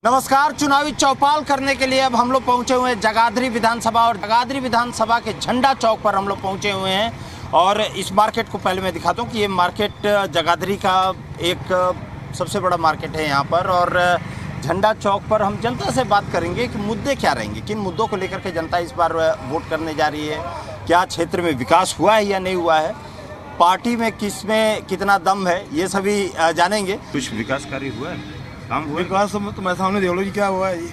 नमस्कार। चुनावी चौपाल करने के लिए अब हम लोग पहुंचे हुए हैं जगाधरी विधानसभा, और जगाधरी विधानसभा के झंडा चौक पर हम लोग पहुंचे हुए हैं। और इस मार्केट को पहले मैं दिखाता हूं कि ये मार्केट जगाधरी का एक सबसे बड़ा मार्केट है यहाँ पर। और झंडा चौक पर हम जनता से बात करेंगे कि मुद्दे क्या रहेंगे, किन मुद्दों को लेकर के जनता इस बार वोट करने जा रही है, क्या क्षेत्र में विकास हुआ है या नहीं हुआ है, पार्टी में किस में कितना दम है, ये सभी जानेंगे। कुछ विकास कार्य हुआ है, काम हुआ? विकास तो तुम्हारे सामने देख लो जी, क्या हुआ है जी,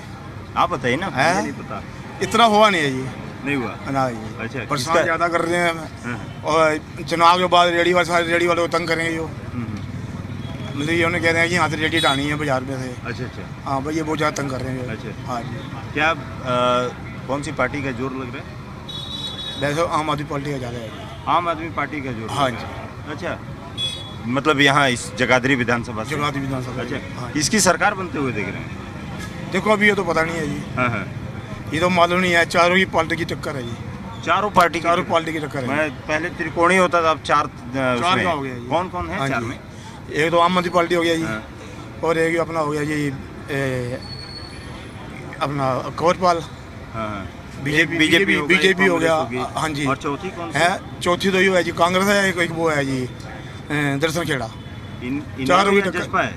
आप बताइए ना। है? नहीं पता, इतना हुआ नहीं है जी, नहीं हुआ ना जी। अच्छा, परेशान ज़्यादा कर रहे हैं और चुनाव के बाद रेडी वाले को तंग करेंगे जो, मतलब ये उन्हें कह रहे हैं कि यहाँ से रेडी हटानी है बाजार में से। अच्छा अच्छा, हाँ भाई, ये बहुत ज़्यादा तंग कर रहे हैं। अच्छा हाँ जी। क्या कौन सी पार्टी का जोर लग रहा है? वैसे आम आदमी पार्टी का ज़्यादा है। आम आदमी पार्टी का जोर। हाँ जी। अच्छा, मतलब यहाँ इस जगाधरी विधानसभा से? जगाधरी विधानसभा। अच्छा, इसकी सरकार बनते हुए देख रहे हैं? देखो अभी ये तो पता नहीं है जी। हाँ हाँ, ये तो मालूम नहीं है, चारों की पार्टी की टक्कर है जी। चारों पार्टी की टक्कर है। मैं पहले त्रिकोणीय होता था, अब चार का हो गया जी। कौन कौन है चार में? एक तो आम आदमी पार्टी हो गया जी। हाँ। और एक अपना हो गया जी अपना कौरपाल। हाँ, बीजेपी हो गया। हाँ जी। और चौथी कौन सी है? चौथी तो ये है जी कांग्रेस है, एक वो है जी दर्शन खेड़ा। चारों की टक्कर है।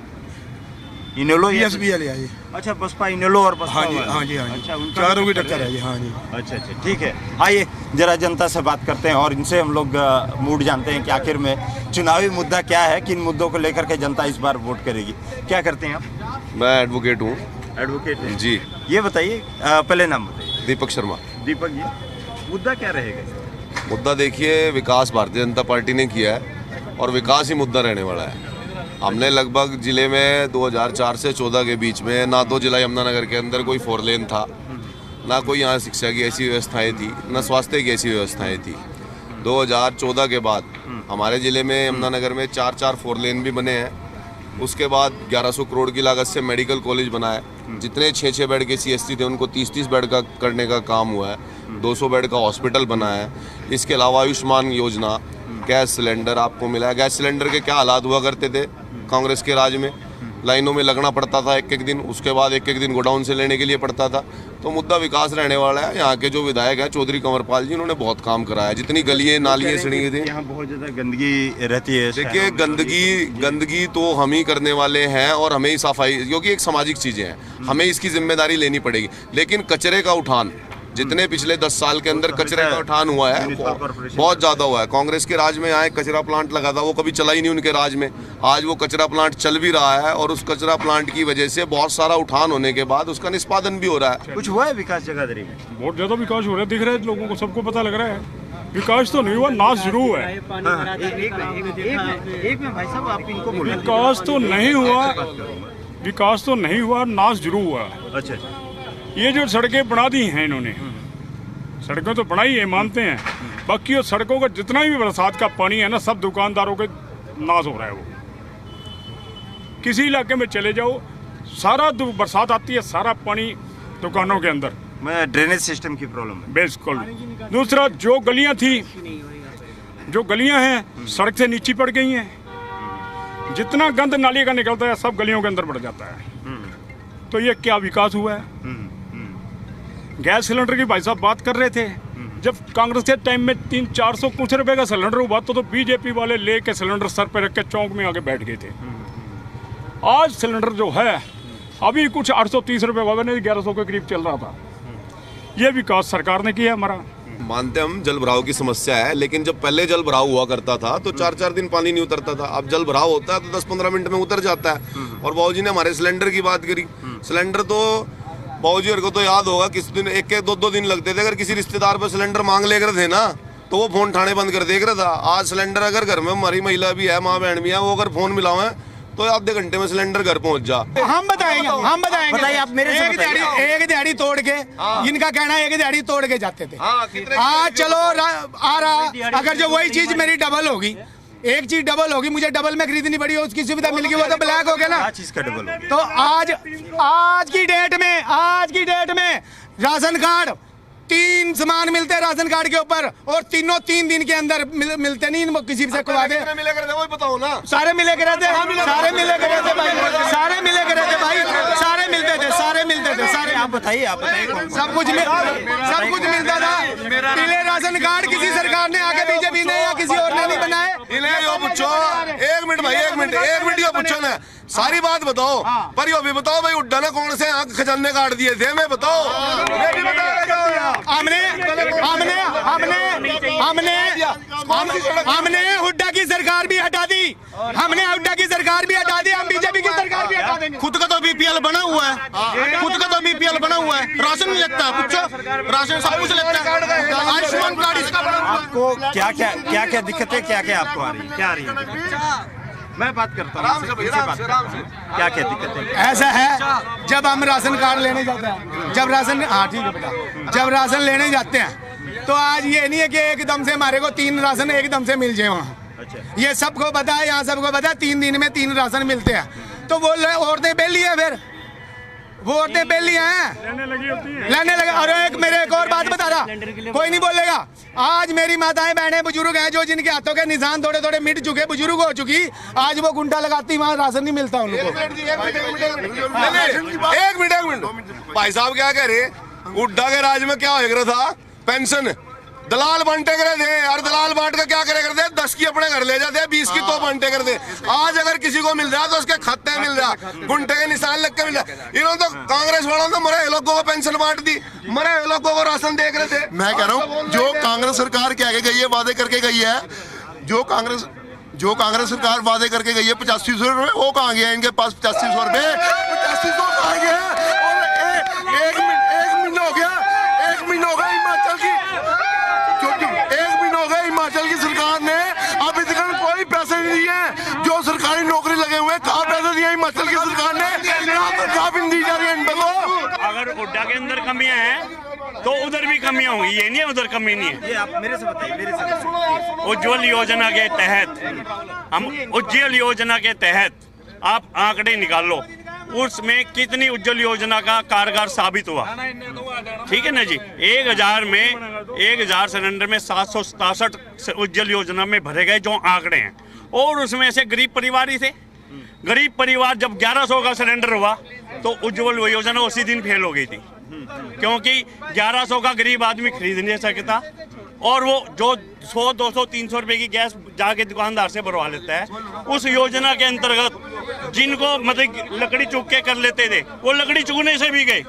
इनेलो BSPL है जी। अच्छा, बसपा इनेलो और बसपा। हाँ जी, हाँ जी, हाँ जी। अच्छा, उनका चारों की टक्कर है जी। हाँ जी। अच्छा अच्छा, ठीक है। आइए जरा जनता से बात करते हैं और इनसे हम लोग मूड जानते हैं कि आखिर में चुनावी मुद्दा क्या है, किन मुद्दों को लेकर के जनता इस बार वोट करेगी। क्या करते हैं आप? मैं एडवोकेट हूँ। एडवोकेट हैं जी। ये बताइए, पहले नाम बताइए। दीपक शर्मा। दीपक जी, मुद्दा क्या रहेगा? मुद्दा देखिए, विकास भारतीय जनता पार्टी ने किया है और विकास ही मुद्दा रहने वाला है। हमने लगभग जिले में 2004 से 14 के बीच में ना तो जिला यमुनानगर के अंदर कोई 4 लेन था, ना कोई यहाँ शिक्षा की ऐसी व्यवस्थाएं थी, ना स्वास्थ्य की ऐसी व्यवस्थाएं थी। 2014 के बाद हमारे ज़िले में यमुनानगर में 4 4 लेन भी बने हैं। उसके बाद 1100 करोड़ की लागत से मेडिकल कॉलेज बना है। जितने 6 बेड के CSC थे उनको 30 बेड का करने का काम हुआ है। 200 बेड का हॉस्पिटल बना है। इसके अलावा आयुष्मान योजना, गैस सिलेंडर आपको मिला है। गैस सिलेंडर के क्या हालात हुआ करते थे कांग्रेस के राज में, लाइनों में लगना पड़ता था एक दिन, उसके बाद एक दिन गोडाउन से लेने के लिए पड़ता था। तो मुद्दा विकास रहने वाला है। यहाँ के जो विधायक हैं चौधरी कंवरपाल जी, उन्होंने बहुत काम कराया। जितनी गलियाँ नालियाँ सड़ी थी, यहाँ बहुत ज़्यादा गंदगी रहती है। देखिए, गंदगी तो हम ही करने वाले हैं और हमें ही सफाई, क्योंकि एक सामाजिक चीज़ें हैं, हमें इसकी जिम्मेदारी लेनी पड़ेगी। लेकिन कचरे का उठान जितने पिछले 10 साल के अंदर कचरे का उठान हुआ है बहुत ज़्यादा हुआ है। कांग्रेस के राज में आए कचरा प्लांट लगा था, वो कभी चला ही नहीं उनके राज में। आज वो कचरा प्लांट चल भी रहा है और उस कचरा प्लांट की वजह से बहुत सारा उठान होने के बाद उसका निष्पादन भी हो रहा है। कुछ हुआ है विकास जगाधरी में? बहुत ज़्यादा विकास हो रहा है, दिख रहा है लोगों को, सबको पता लग रहा है। विकास तो नहीं हुआ, नाश जरूर है। एक में भाई साहब आप इनको बोलिए। विकास तो नहीं हुआ, विकास तो नहीं हुआ, नाश जरूर हुआ। अच्छा, ये जो सड़कें बना दी हैं इन्होंने, सड़कें तो बनाई है, मानते हैं, बाकी वो सड़कों का जितना भी बरसात का पानी है ना, सब दुकानदारों के नाश हो रहा है। वो किसी इलाके में चले जाओ, सारा बरसात आती है, सारा पानी दुकानों के अंदर। मैं ड्रेनेज सिस्टम की प्रॉब्लम है। बिल्कुल। दूसरा, जो गलियां थी, जो गलियां हैं सड़क से नीचे पड़ गई हैं। जितना गंद नाली का निकलता है सब गलियों के अंदर बढ़ जाता है। तो ये क्या विकास हुआ है? गैस सिलेंडर की भाई साहब बात कर रहे थे, जब कांग्रेस के टाइम में 300-400 कुछ रुपए का सिलेंडर हुआ तो बीजेपी वाले लेके सिलेंडर सर पे रख के चौक में आके बैठ गए थे। आज सिलेंडर जो है अभी कुछ 830 रुपए हुआ, नहीं 1100 के करीब चल रहा था। ये विकास सरकार ने किया हमारा। मानते हम जल भराव की समस्या है, लेकिन जब पहले जल भराव हुआ करता था तो 4 दिन पानी नहीं उतरता था। अब जल भराव होता है तो 10-15 मिनट में उतर जाता है। और बाबूजी ने हमारे सिलेंडर की बात करी। सिलेंडर तो बाबूजी को तो याद होगा, किस दिन 1-2 दिन लगते थे। अगर किसी रिश्तेदार पर सिलेंडर मांग ले थे ना तो वो फोन ठाणे बंद कर देख रहा था। आज सिलेंडर अगर घर में हमारी महिला भी है, माँ बहन भी है, वो अगर फोन मिलावे तो आधे घंटे में सिलेंडर घर पहुंच जा। हम बताएंगे बताइए आप मेरे से। एक दिहाड़ी तोड़ के, इनका कहना है एक दिहाड़ी तोड़ के जाते थे। हाँ चलो आ रहा, अगर जो वही चीज मेरी डबल होगी, एक चीज डबल होगी, मुझे डबल में खरीदनी पड़ी, उसकी सुविधा मिल गई, वो तो ब्लैक हो गया ना। चीज का डबल हो। तो आज की डेट में राशन कार्ड 3 सामान मिलते हैं राशन कार्ड के ऊपर, और तीनों 3 दिन के अंदर मिलते नहीं। किसी से को आगे बताओ ना, सारे मिले के रहते भाई, सारे मिले के रहते भाई, सारे मिलते थे, सारे आप बताइए कौन सा? सब कुछ मिलता था। पीले राशन कार्ड किसी सरकार ने आके बीजेपी ने या किसी और ने नहीं बनाए। इन्हें यो पूछो, एक मिनट भाई, एक मिनट यो पूछो ना, सारी बात बताओ, पर यो भी बताओ भाई हुड्डा ने कौन से आंख खजाने काट दिए थे, मैं बताओ। हमने हुड्डा की सरकार भी हटा दी, हम बीजेपी की सरकार भी हटा देंगे। खुद का तो बीपीएल बना हुआ है, राशन नहीं लगता, पूछो, राशन सब कुछ लगता है, आयुष्मान कार्ड इसका बना हुआ है। आपको क्या दिक्कतें क्या आपको आ रही है, क्या आ रही है? मैं बात करता हूँ, क्या दिक्कतें? ऐसा है, जब हम राशन कार्ड लेने जाते हैं, जब राशन लेने जाते हैं तो आज ये नहीं है कि एकदम से हमारे को 3 राशन एकदम से मिल जाए वहाँ। अच्छा। ये सबको पता है, यहाँ सबको पता है 3 दिन में 3 राशन मिलते हैं। तो वो औरतें बेली है, फिर वो औरतें बेली हैं, लेने लगे। और एक और बात बता रहा, कोई नहीं बोलेगा। आज मेरी माताएं बहनें बुजुर्ग हैं जो जिनके हाथों के निशान थोड़े थोड़े मिट चुके, बुजुर्ग हो चुकी, आज वो गुंडा लगाती, वहाँ राशन नहीं मिलता उनको। एक मिनट भाई साहब क्या कह रहे, हुड्डा के राज में क्या हो रहा था, पेंशन दलाल बांटे करे थे, और दलाल बांट के क्या करे करते, 10 की अपने घर ले जाते, 20 की तो बांटे करते। आज अगर किसी को मिल रहा है तो उसके खाते मिल रहा, गुंटे के निशान लग के मिल रहा। इन्होंने तो कांग्रेस वालों ने मरे लोगों को पेंशन बांट दी, मरे लोगों को राशन देख रहे थे। मैं कह रहा हूँ, जो कांग्रेस सरकार के आगे गई है, वादे करके गई है, जो कांग्रेस सरकार वादे करके गई है 8500 रुपए, वो कहाँ गया? इनके पास 8500 रुपए, 8500 कहाँ गया? और एक महीना हो गया हिमाचल की सरकार ने अभी तक कोई पैसे नहीं दिए। जो सरकारी नौकरी लगे हुए, कहाँ पैसे दिए हिमाचल की सरकार ने? कहाँ भी नहीं दी जा रही है इन पे। तो अगर हुड्डा के अंदर कमियां हैं तो उधर भी कमियां होंगी, ये नहीं है उधर कमी नहीं है। ये आप मेरे से बताइए। उज्ज्वल योजना के तहत आप आंकड़े निकाल लो, उसमें कितनी उज्ज्वल योजना का कारगर साबित हुआ, ठीक है ना जी। 1000 सिलेंडर में 767 उज्ज्वल योजना में भरे गए जो आंकड़े हैं, और उसमें से गरीब परिवार ही थे। गरीब परिवार जब 1100 का सिलेंडर हुआ तो उज्ज्वल योजना उसी दिन फेल हो गई थी, क्योंकि 1100 का गरीब आदमी खरीद नहीं सकता, और वो जो 100, 200, 300 रुपए की गैस जाके दुकानदार से भरवा लेता है। उस योजना के अंतर्गत जिनको मतलब लकड़ी चुग के कर लेते थे, वो लकड़ी चुगने से भी गए,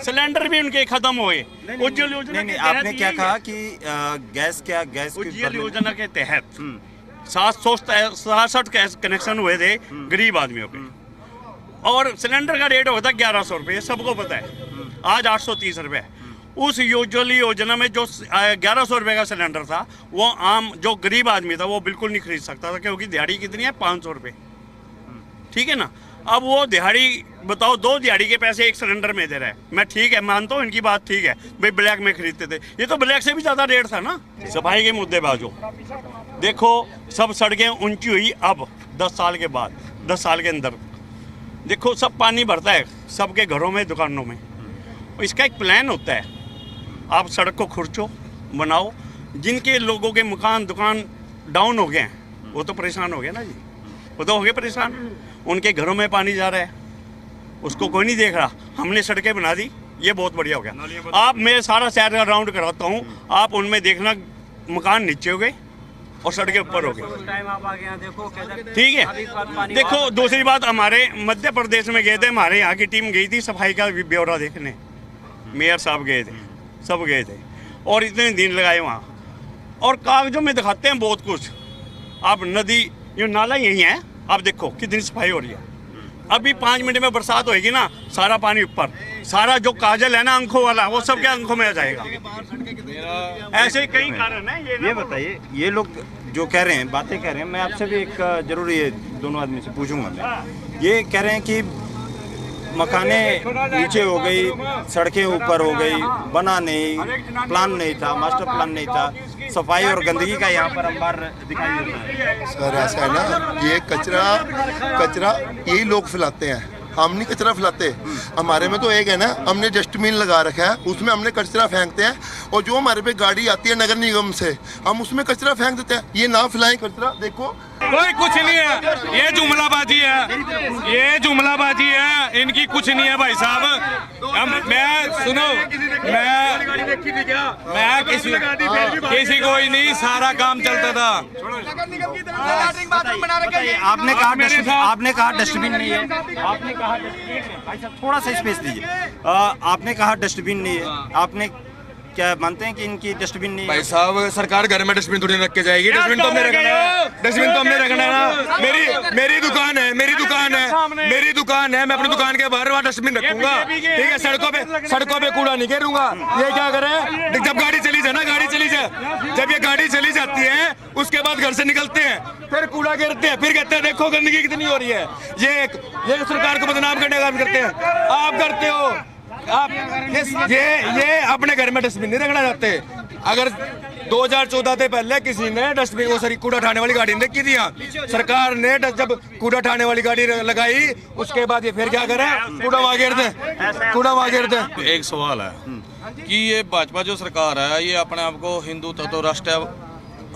सिलेंडर भी उनके खत्म हुए। उज्ज्वल योजना नहीं, आपने क्या कहा कि गैस उज्ज्वल योजना के तहत 767 कनेक्शन हुए थे गरीब आदमियों के, और सिलेंडर का रेट होता 1100 रुपये, सबको पता है। आज 830 रुपये। उस उज्ज्वल योजना में जो 1100 रुपये का सिलेंडर था, वो आम जो गरीब आदमी था वो बिल्कुल नहीं खरीद सकता था, क्योंकि दिहाड़ी कितनी है, 500 रुपये, ठीक है ना। अब वो दिहाड़ी बताओ, 2 दिहाड़ी के पैसे एक सिलेंडर में दे रहा है। मैं ठीक है, मानता हूँ इनकी बात ठीक है, भाई ब्लैक में खरीदते थे, ये तो ब्लैक से भी ज़्यादा रेट था ना। सफाई के मुद्दे बाजो देखो, सब सड़कें ऊंची हुई अब 10 साल के बाद, 10 साल के अंदर देखो सब पानी भरता है सबके घरों में, दुकानों में। इसका एक प्लान होता है, आप सड़क को खुरचो, बनाओ। जिनके लोगों के मकान दुकान डाउन हो गए हैं वो तो परेशान हो गए ना जी, वो तो हो गए परेशान। उनके घरों में पानी जा रहा है, उसको कोई नहीं देख रहा। हमने सड़कें बना दी, ये बहुत बढ़िया हो गया। आप मैं सारा शहर का राउंड कराता हूँ, आप उनमें देखना मकान नीचे हो गए और सड़कें ऊपर हो गई, ठीक है। देखो दूसरी बात, हमारे मध्य प्रदेश में गए थे, हमारे यहाँ की टीम गई थी सफाई का ब्यौरा देखने, मेयर साहब गए थे, सब गए थे, और इतने दिन लगाए वहाँ, और कागजों में दिखाते हैं बहुत कुछ। आप नदी, ये नाला यही है, आप देखो कितनी सफाई हो रही है। अभी 5 मिनट में बरसात होएगी ना, सारा पानी ऊपर, सारा जो काजल है ना आंखों वाला, वो सबके आंखों में आ जाएगा। ऐसे कई कारण है। ये बताइए, ये लोग जो कह रहे हैं, बातें कह रहे हैं, मैं आपसे भी एक जरूरी है, दोनों आदमी से पूछूंगा मैं। ये कह रहे हैं कि मकाने नीचे हो गई, सड़कें ऊपर हो गई, बना नहीं, प्लान नहीं था, मास्टर प्लान नहीं था, सफाई और गंदगी का यहाँ पर अंबार दिखाई देता है। सर ऐसा है ना, ये कचरा यही लोग फैलाते हैं, हम नहीं कचरा फैलाते। हमारे में तो एक है ना, हमने डस्टबिन लगा रखा है, उसमें हमने कचरा फेंकते हैं, और जो हमारे पे गाड़ी आती है नगर निगम से, हम उसमें कचरा फेंक देते हैं। ये ना फैलाएं कचरा। देखो कोई कुछ नहीं है, ये जुमलाबाजी है, ये जुमलाबाजी है, इनकी कुछ नहीं है भाई साहब। मैं सुनो, मैं किसी को ही नहीं, सारा काम चलता था। आपने कहा डस्टबिन नहीं है, आपने कहा भाई साहब थोड़ा सा स्पेस दीजिए। आपने कहा डस्टबिन नहीं है, आपने क्या मानते हैं कि इनकी डस्टबिन नहीं है? भाई साहब सरकार घर में डस्टबिन थोड़ी रख के जाएगी, डस्टबिन तो हमने रखना है, डस्टबिन तो हमने रखना है ना। मेरी दुकान है, मेरी दुकान है, मैं अपनी दुकान के बाहर वहाँ डस्टबिन रखूंगा, ठीक है। सड़कों पे कूड़ा नहीं गिरूंगा। ये क्या करे, जब गाड़ी चली जाए ना, गाड़ी चली जाए, जब ये गाड़ी चली जाती है उसके बाद घर से निकलते हैं, फिर कूड़ा गिरते हैं, फिर कहते हैं देखो गंदगी कितनी हो रही है। ये सरकार को बदनाम करने का काम करते हैं, आप करते हो। आप ये अपने घर में डस्टबिन नहीं रखना चाहते। अगर 2014 से पहले किसी ने डस्टबिन वो सरी कूड़ा उठाने वाली गाड़ी नहीं देखी थी, सरकार ने जब कूड़ा उठाने वाली गाड़ी लगाई उसके बाद ये फिर क्या करे, कूड़ा वहाँ गिर दे। एक सवाल है कि ये भाजपा जो सरकार है ये अपने आप को हिंदू तत्व राष्ट्र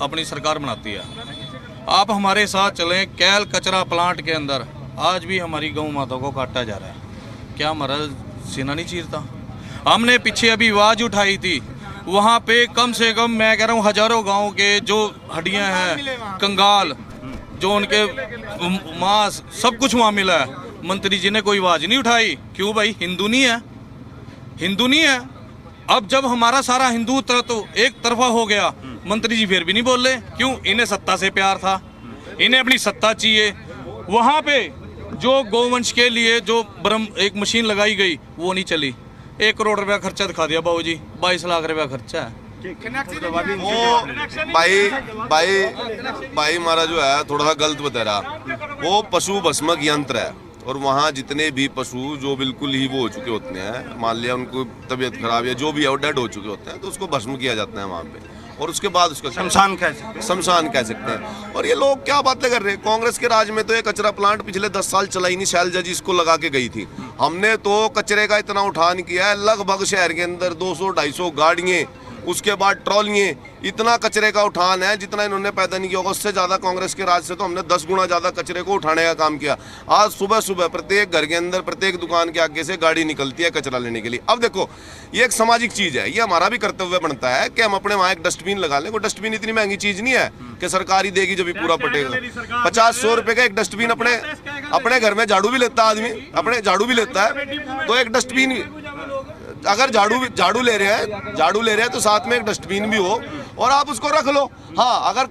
अपनी सरकार बनाती है। आप हमारे साथ चलें, कैल कचरा प्लांट के अंदर आज भी हमारी गौ माता को काटा जा रहा है, क्या हमारा सीना नहीं चीरता? हमने पीछे अभी आवाज उठाई थी, वहाँ पे कम से कम मैं कह रहा हूँ हजारों गांव के जो हड्डियाँ हैं, कंगाल, जो उनके मांस सब कुछ वहाँ मिला है, मंत्री जी ने कोई आवाज नहीं उठाई। क्यों भाई, हिंदू नहीं है, हिंदू नहीं है। अब जब हमारा सारा हिंदू तो एक तरफा हो गया, मंत्री जी फिर भी नहीं बोल रहे। क्यों? इन्हें सत्ता से प्यार था, इन्हें अपनी सत्ता चाहिए। वहाँ पे जो गौवंश के लिए जो एक मशीन लगाई गई वो नहीं चली, 1 करोड़ रुपया खर्चा दिखा दिया बाबूजी, 22 लाख रुपया खर्चा है। वो भाई हमारा जो है थोड़ा सा गलत बता रहा, वो पशु भस्मक यंत्र है और वहाँ जितने भी पशु जो बिल्कुल ही वो हो चुके होते हैं, मान लिया उनको तबीयत खराब या जो भी है डेड हो चुके होते हैं, तो उसको भस्म किया जाता है वहाँ पे और उसके बाद उसका शमशान कह सकते हैं। और ये लोग क्या बातें कर रहे हैं, कांग्रेस के राज में तो ये कचरा प्लांट पिछले 10 साल चला ही नहीं, शैलजा जी इसको लगा के गई थी। हमने तो कचरे का इतना उठान किया है, लगभग शहर के अंदर 200-250 गाड़ियाँ, उसके बाद ट्रॉलियाँ, इतना कचरे का उठान है जितना इन्होंने पैदा नहीं किया होगा। उससे ज़्यादा कांग्रेस के राज से तो हमने 10 गुना ज़्यादा कचरे को उठाने का काम किया। आज सुबह सुबह प्रत्येक घर के अंदर, प्रत्येक दुकान के आगे से गाड़ी निकलती है कचरा लेने के लिए। अब देखो, ये एक सामाजिक चीज़ है, ये हमारा भी कर्तव्य बनता है कि हम अपने वहाँ एक डस्टबिन लगा लें। वो डस्टबिन इतनी महंगी चीज़ नहीं है कि सरकार ही देगी जब भी पूरा पटेगा। 50-100 रुपये का एक डस्टबिन अपने घर में झाड़ू भी लेता है आदमी, अपने झाड़ू भी लेता है, तो एक डस्टबिन अगर झाड़ू ले रहे हैं तो साथ में एक डस्टबिन भी हो और आप उसको रख लो। हाँ, अगर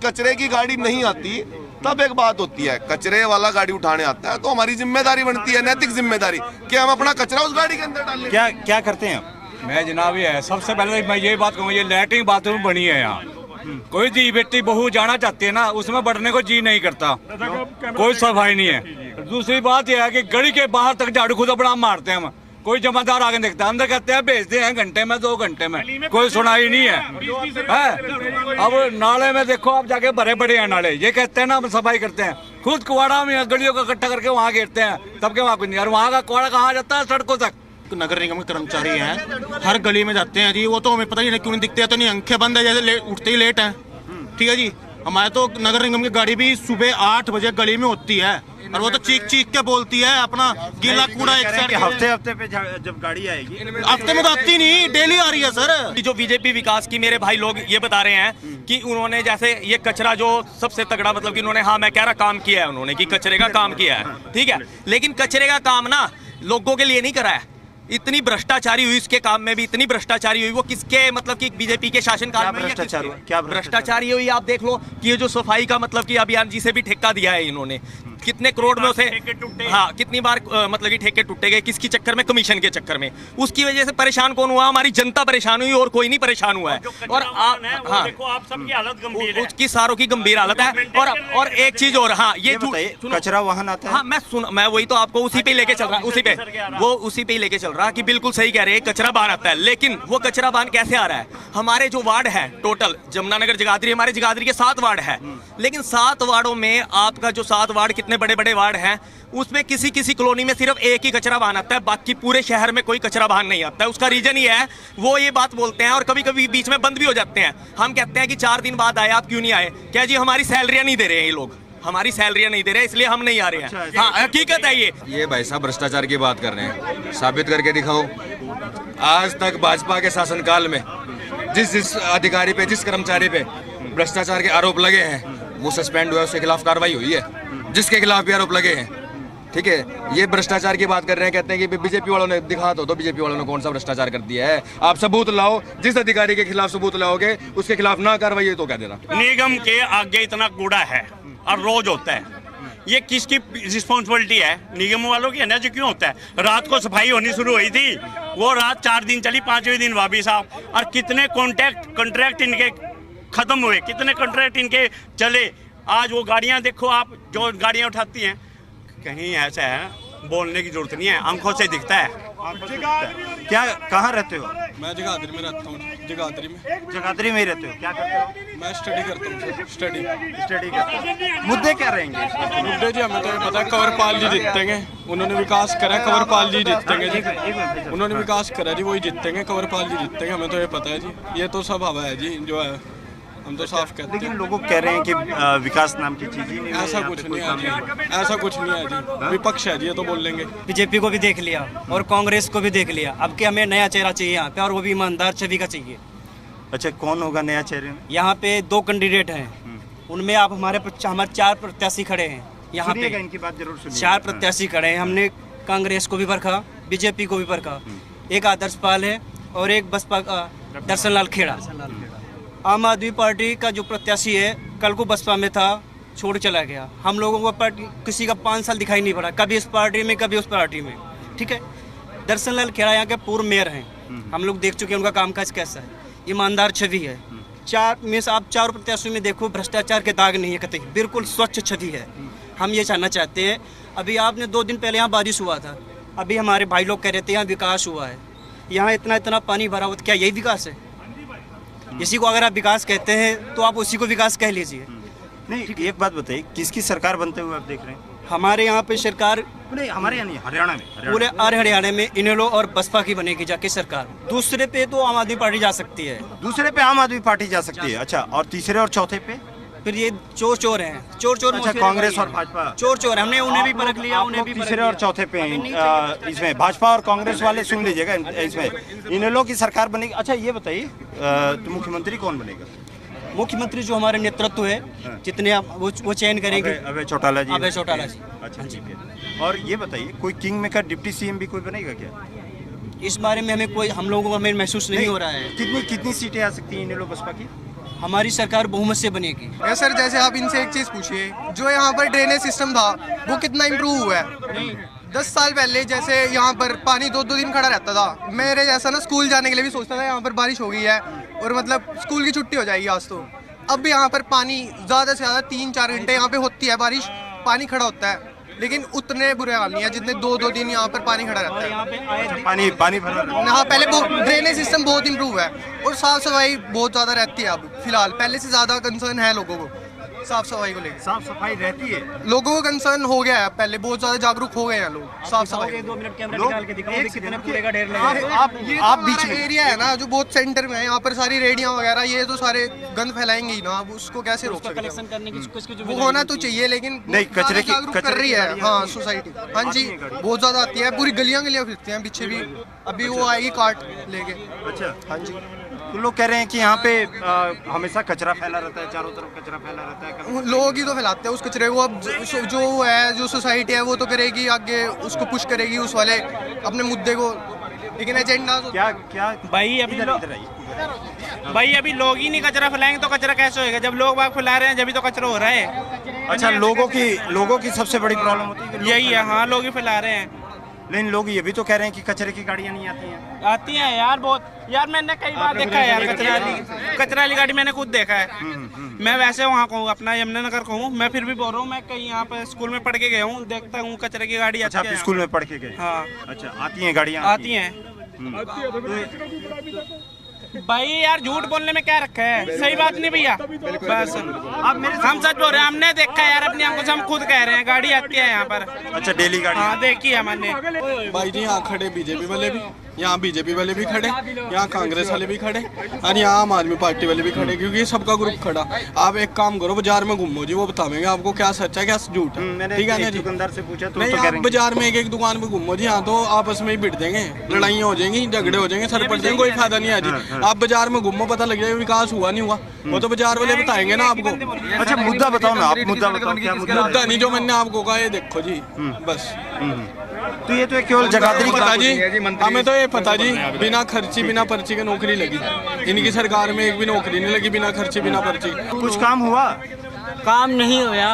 कचरे की गाड़ी नहीं आती तब एक बात होती है, कचरे वाला गाड़ी उठाने आता है तो हमारी जिम्मेदारी बनती है, नैतिक जिम्मेदारी, कि हम अपना कचरा उस गाड़ी के अंदर डालें। क्या करते हैं? मैं जनाब ये है, सबसे पहले मैं ये बात कहूँ, ये लैट्रिन बाथरूम बनी है यहाँ, कोई दी बेटी बहू जाना चाहती है ना, उसमें बढ़ने को जी नहीं करता, कोई सफाई नहीं है। दूसरी बात यह है कि गली के बाहर तक झाड़ू खुद अपना मारते हैं हम, कोई जमादार आगे देखता है, अंदर कहते हैं भेजते हैं घंटे में 2 घंटे में, कोई सुनाई नहीं है। अब नाले में देखो आप जाके भरे पड़े हैं नाले, ये कहते हैं ना हम सफाई करते हैं, खुद कुआड़ा में गलियों का इकट्ठा करके वहाँ गिरते हैं, तब के वहाँ कुछ नहीं। और वहाँ का कुआड़ा कहाँ जाता है? सड़कों तक। नगर निगम के कर्मचारी हैं, हर गली में जाते हैं जी, वो तो हमें पता ही नहीं क्यों नहीं दिखते हैं, तो नहीं आंखें बंद है जैसे उठते ही लेट है, ठीक है जी। हमारे तो नगर निगम की गाड़ी भी सुबह 8 बजे गली में होती है और वो तो चीख के बोलती है अपना गीला कूड़ा एक साइड। हफ्ते पे जब गाड़ी आएगी, हफ्ते में तो आती नहीं, डेली आ रही है सर। जो बीजेपी विकास की मेरे भाई लोग ये बता रहे हैं कि उन्होंने जैसे ये कचरा जो सबसे तगड़ा मतलब कि उन्होंने, हाँ मैं कह रहा काम किया है उन्होंने, कि कचरे का काम किया है, ठीक है, लेकिन कचरे का काम ना लोगों के लिए नहीं करा है। इतनी भ्रष्टाचारी हुई इसके काम में भी, इतनी भ्रष्टाचारी हुई, वो किसके मतलब कि बीजेपी के शासनकाल में क्या भ्रष्टाचारी हुई? आप देख लो कि ये जो सफाई का मतलब कि अभियान जी से भी ठेका दिया है इन्होंने, कितने करोड़ में उसे, हाँ कितनी बार मतलब कि ठेके टूटे गए, किसकी चक्कर में? कमीशन के चक्कर में। उसकी वजह से परेशान कौन हुआ? हमारी जनता परेशान हुई और कोई नहीं परेशान हुआ है। और आप हाँ देखो, आप सबकी हालत गंभीर है, उसकी सारों की गंभीर हालत है। और एक चीज और, हाँ ये कचरा वाहन आता है, हाँ मैं वही तो आपको उसी पे लेके चल रहा, उसी पे लेके चल रहा कि बिल्कुल सही कह रहे हैं, कचरा बाहर आता है, लेकिन वो कचरा बाहर कैसे आ रहा है? हमारे जो वार्ड है टोटल जमुनानगर जगाधरी, हमारे जगाधरी के 7 वार्ड है, लेकिन 7 वार्डों में आपका जो 7 वार्ड कितने जितने बड़े बड़े वार्ड हैं उसमें किसी किसी कॉलोनी में सिर्फ एक ही कचरा वाहन आता है, बाकी पूरे शहर में कोई कचरा वाहन नहीं आता है। उसका रीजन ये है, वो ये बात बोलते हैं और कभी कभी बीच में बंद भी हो जाते हैं। हम कहते हैं कि 4 दिन बाद आए, आप क्यों नहीं आए? क्या जी हमारी सैलरियाँ नहीं दे रहे हैं ये लोग, हमारी सैलरियाँ नहीं दे रहे इसलिए हम नहीं आ रहे हैं। हाँ हकीकत है ये भाई साहब भ्रष्टाचार की बात कर रहे हैं, साबित करके दिखाओ। आज तक भाजपा के शासनकाल में जिस अधिकारी पे, जिस कर्मचारी पे भ्रष्टाचार के आरोप लगे हैं वो सस्पेंड हुआ है, उसके खिलाफ कार्रवाई हुई है। जिसके खिलाफ भी आरोप लगे हैं, ठीक है, ये भ्रष्टाचार की बात कर रहे हैं, कहते हैं कि बीजेपी वालों ने दिखा तो बीजेपी वालों ने कौन सा भ्रष्टाचार कर दिया है। आप सबूत लाओ, जिस अधिकारी के खिलाफ सबूत लाओगे उसके खिलाफ ना कार्रवाई तो क्या देना। निगम के आगे इतना कूड़ा है और रोज होता है, ये किसकी रिस्पॉन्सिबिलिटी है? निगम वालों की है ना, जो क्यों होता है? रात को सफाई होनी शुरू हुई थी, वो रात 4 दिन चली, 5वें दिन वापिस आओ। और कितने कॉन्ट्रैक्ट इनके खत्म हुए, कितने कॉन्ट्रैक्ट इनके चले। आज वो गाड़ियां देखो आप, जो गाड़ियां उठाती हैं, कहीं ऐसा है बोलने की जरूरत नहीं है, आंखों से दिखता है। क्या कहाँ रहते हो? मैं जगाधरी में रहता हूँ। जगाधरी में ही रहते हो? क्या करते हो? मैं स्टडी करता हूँ। स्टडी करते हो। मुद्दे क्या रहेंगे? मुद्दे जी हमें तो ये पता है, कंवरपाल जी जीतेंगे, उन्होंने विकास करा, कंवरपाल जी जीतेंगे जी, उन्होंने विकास करा जी, वही जीतेंगे, कंवरपाल जी जीतेंगे, हमें तो ये पता है जी। ये तो सब हवा है जी, जो है हम तो साफ कहते हैं। लेकिन लोग कह रहे हैं कि विकास नाम की चीज ही नहीं है। ऐसा कुछ नहीं है जी, ऐसा कुछ नहीं है जी, विपक्ष है जी, ये तो बोल लेंगे। बीजेपी को भी देख लिया और कांग्रेस को भी देख लिया, अब के हमें नया चेहरा चाहिए यहाँ पे, और वो भी ईमानदार छवि का चाहिए। अच्छा, कौन होगा नया चेहरे में? यहाँ पे 2 कैंडिडेट हैं, उनमें आप हमारे 4 प्रत्याशी खड़े हैं यहाँ पे। इनकी बात जरूर सुनिए। 4 प्रत्याशी खड़े हैं, हमने कांग्रेस को भी परखा, बीजेपी को भी परखा। एक आदर्श पाल है और एक बसपा का दर्शन लाल खेड़ा। आम आदमी पार्टी का जो प्रत्याशी है कल को बसपा में था, छोड़ चला गया। हम लोगों को पार्टी किसी का 5 साल दिखाई नहीं पड़ा, कभी इस पार्टी में कभी उस पार्टी में, ठीक है। दर्शन लाल खेड़ा यहाँ के पूर्व मेयर हैं, हम लोग देख चुके हैं उनका कामकाज कैसा है, ईमानदार छवि है। 4 में से आप 4 प्रत्याशियों में देखो, भ्रष्टाचार के दाग नहीं है कतई, बिल्कुल स्वच्छ छवि है। हम ये जानना चाहते हैं, अभी आपने 2 दिन पहले यहाँ बारिश हुआ था, अभी हमारे भाई लोग कह रहे थे यहाँ विकास हुआ है, यहाँ इतना पानी भरा हुआ, क्या यही विकास है? इसी को अगर आप विकास कहते हैं तो आप उसी को विकास कह लीजिए। नहीं, एक बात बताइए, किसकी सरकार बनते हुए आप देख रहे हैं? हमारे यहाँ पे सरकार, नहीं हमारे यहाँ नहीं, हरियाणा में, पूरे हरियाणा में इनेलो और बसपा की बनेगी जाके सरकार। दूसरे पे तो आम आदमी पार्टी जा सकती है। दूसरे पे आम आदमी पार्टी जा सकती है। अच्छा, और तीसरे और चौथे पे फिर ये चोर हैं, चोर। अच्छा, कांग्रेस और भाजपा चोर, हमने उन्हें भी परख लिया, उन्हें भी तीसरे और चौथे पे इसमें भाजपा और कांग्रेस वाले सुन लीजिएगा, इसमें इनेलो की सरकार बनेगी। अच्छा, ये बताइए तो मुख्यमंत्री कौन बनेगा? मुख्यमंत्री जो हमारे नेतृत्व है, जितने आप वो चयन करेंगे। अभय चौटाला जी। अभय चौटाला जी। अच्छा, ठीक है। और ये बताइए, कोई किंग मेकर डिप्टी सीएम भी कोई बनेगा क्या? इस बारे में हम लोगों को हमें महसूस नहीं हो रहा है। कितनी सीटें आ सकती हैं इनेलो बसपा की? हमारी सरकार बहुमत से बनेगी। सर, जैसे आप इनसे एक चीज़ पूछिए, जो यहाँ पर ड्रेनेज सिस्टम था वो कितना इम्प्रूव हुआ है? 10 साल पहले जैसे यहाँ पर पानी 2-2 दिन खड़ा रहता था, मेरे जैसा ना स्कूल जाने के लिए भी सोचता था यहाँ पर बारिश हो गई है और मतलब स्कूल की छुट्टी हो जाएगी आज तो। अब भी यहाँ पर पानी ज़्यादा से ज़्यादा 3-4 घंटे यहाँ पे होती है बारिश, पानी खड़ा होता है, लेकिन उतने बुरे हाल नहीं है जितने 2-2 दिन यहाँ पर पानी खड़ा रहता है। पानी भरा। हाँ, पहले ड्रेनेज सिस्टम बहुत इम्प्रूव है और साफ सफाई बहुत ज़्यादा रहती है अब फिलहाल, पहले से ज़्यादा कंसर्न है लोगों को साफ सफाई को लेकर। साफ सफाई रहती है, लोगों को कंसर्न हो गया है, पहले बहुत ज़्यादा जागरूक हो गए हैं लोग साफ सफाई। 2 मिनट कैमरा निकाल के दिखाओ कितने कूड़े का ढेर लगा है। आप बीच में एरिया है ना जो बहुत सेंटर में है, यहाँ पर सारी रेडियाँ वगैरह ये तो सारे गंद फैलाएंगे ही ना, अब उसको कैसे रोक सकते हैं? कलेक्शन करने की वो होना तो चाहिए, लेकिन नहीं, कचरे की कर रही है। हाँ, सोसाइटी, हाँ जी, बहुत ज़्यादा आती है, पूरी गलियाँ फिरती हैं पीछे भी, अभी वो आएगी काट लेके। अच्छा, हाँ जी। तो लोग कह रहे हैं कि यहाँ पे हमेशा कचरा फैला रहता है, चारों तरफ कचरा फैला रहता है। लोग ही तो फैलाते हैं उस कचरे को, अब जो है जो सोसाइटी है वो तो करेगी आगे, उसको पुश करेगी उस वाले अपने मुद्दे को, लेकिन एजेंडा क्या भाई अभी लोग ही नहीं कचरा फैलाएंगे तो कचरा कैसे होएगा? जब लोग बाग फैला रहे हैं जब तो कचरा हो रहा है। अच्छा, लोगों की सबसे बड़ी प्रॉब्लम होती है यही है। हाँ, लोग ही फैला रहे हैं, लेकिन लोग ये भी तो कह रहे हैं कि कचरे की गाड़ियाँ नहीं आती हैं। आती हैं यार, बहुत यार, मैंने कई बार देखा है यार, कचरा वाली गाड़ी मैंने खुद देखा है। मैं वैसे वहाँ को हूँ, अपना यमुनानगर को हूँ, मैं फिर भी बोल रहा हूँ, मैं कहीं यहाँ पे स्कूल में पढ़ के गया हूँ, देखता हूँ कचरे की गाड़ी। अच्छा, आप स्कूल में पढ़ के गए? हाँ। अच्छा, आती हैं गाड़ियाँ? आती हैं। भाई यार झूठ बोलने में क्या रखा है, सही बात नहीं भैया। बस हम सच बोल रहे हैं, हमने देखा है यार अपनी आंखों से, हम खुद कह रहे हैं, गाड़ी आती है यहाँ पर। अच्छा, डेली गाड़ी? हाँ देखी है मैंने। भाई जी यहाँ खड़े बीजेपी वाले भी, यहाँ बीजेपी वाले भी खड़े, यहाँ कांग्रेस वाले भी खड़े और यहाँ आम आदमी पार्टी वाले भी खड़े, क्योंकि सबका ग्रुप खड़ा। आप एक काम करो, बाजार में घूमो जी, वो बतावेंगे आपको क्या सच है क्या झूठ है। ठीक है ना जी? दुकानदार से पूछा तो नहीं, आप बाजार में एक दुकान पे घूमो जी, यहाँ तो आपस में ही भिड़ देंगे, लड़ाइयाँ हो जाएंगी, झगड़े हो जाएंगे, सर पड़ जाएंगे, कोई फायदा नहीं है जी। आप बाजार में घूमो, पता लग जाएगा विकास हुआ नहीं हुआ, वो तो बाजार वाले बताएंगे ना आपको। अच्छा, मुद्दा बताओ ना आप, मुद्दा बताओ, क्या मुद्दा नहीं जो मैंने आपको कहा, ये देखो जी बस। तो ये तो केवल जगाधरी पता जी, हमें तो ये पता जी, बिना खर्ची बिना पर्ची की नौकरी लगी, इनकी सरकार में एक भी नौकरी नहीं लगी बिना खर्ची बिना पर्ची। कुछ काम हुआ? काम नहीं हुआ।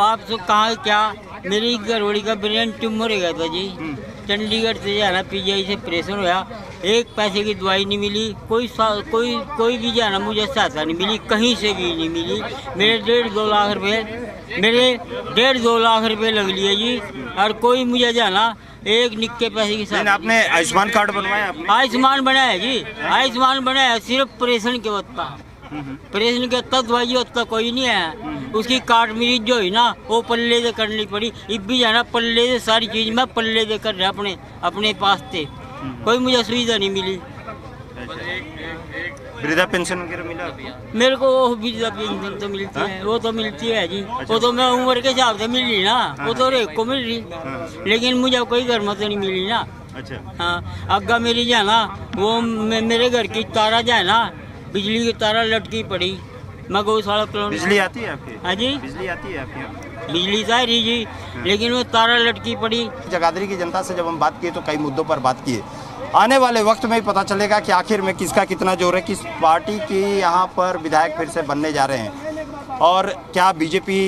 आप तो कहा क्या, मेरी घरवाली का ब्रेन ट्यूमर हो गया था जी, चंडीगढ़ से जाना पीजीआई से ऑपरेशन हुआ, एक पैसे की दवाई नहीं मिली, कोई भी जाना मुझे सहायता नहीं मिली, कहीं से भी नहीं मिली। मेरे 1.5-2 लाख रुपए, मेरे 1.5-2 लाख रुपए लग लिए जी, और कोई मुझे जाना एक निक्के पैसे की साथ। आपने आयुष्मान कार्ड बनवाया? आयुष्मान बनाया जी, आयुष्मान बनाया, सिर्फ ऑपरेशन के वक्त था, ऑपरेशन के तक दवाई होता कोई नहीं है। उसकी कार्ड मरीज जो है ना, वो पल्ले से करनी पड़ी, अब भी जाना पल्ले से, सारी चीज मैं पल्ले से कर रहा अपने पास थे, कोई मुझे सुविधा नहीं मिली। वृद्धा पेंशन वगैरह मिला? मेरे को वो वृद्धा पेंशन तो मिलती है, वो तो मिलती है जी। वो तो मैं उम्र के हिसाब से मिल रही ना, वो तो रेक को मिल रही, लेकिन मुझे कोई घर में तो नहीं मिली ना। अच्छा। हाँ, अग्गा मेरी जाना, वो मेरे घर की तारा जाए ना, बिजली की तारा लटकी पड़ी, मैं गौशाला कॉलोनी। बिजली आती है आपकी? हाँ जी, बिजली आती है आपकी? बिजली तो है जी, लेकिन वो तारा लटकी पड़ी। जगाधरी की जनता से जब हम बात किए तो कई मुद्दों पर बात किए, आने वाले वक्त में ही पता चलेगा कि आखिर में किसका कितना जोर है, किस पार्टी की यहाँ पर विधायक फिर से बनने जा रहे हैं, और क्या बीजेपी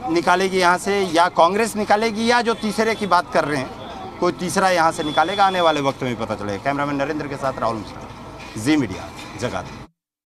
निकालेगी यहाँ से या कांग्रेस निकालेगी, या जो तीसरे की बात कर रहे हैं कोई तीसरा यहाँ से निकालेगा। आने वाले वक्त में ही पता चलेगा। कैमरामैन नरेंद्र के साथ राहुल, जी मीडिया, जगाधरी।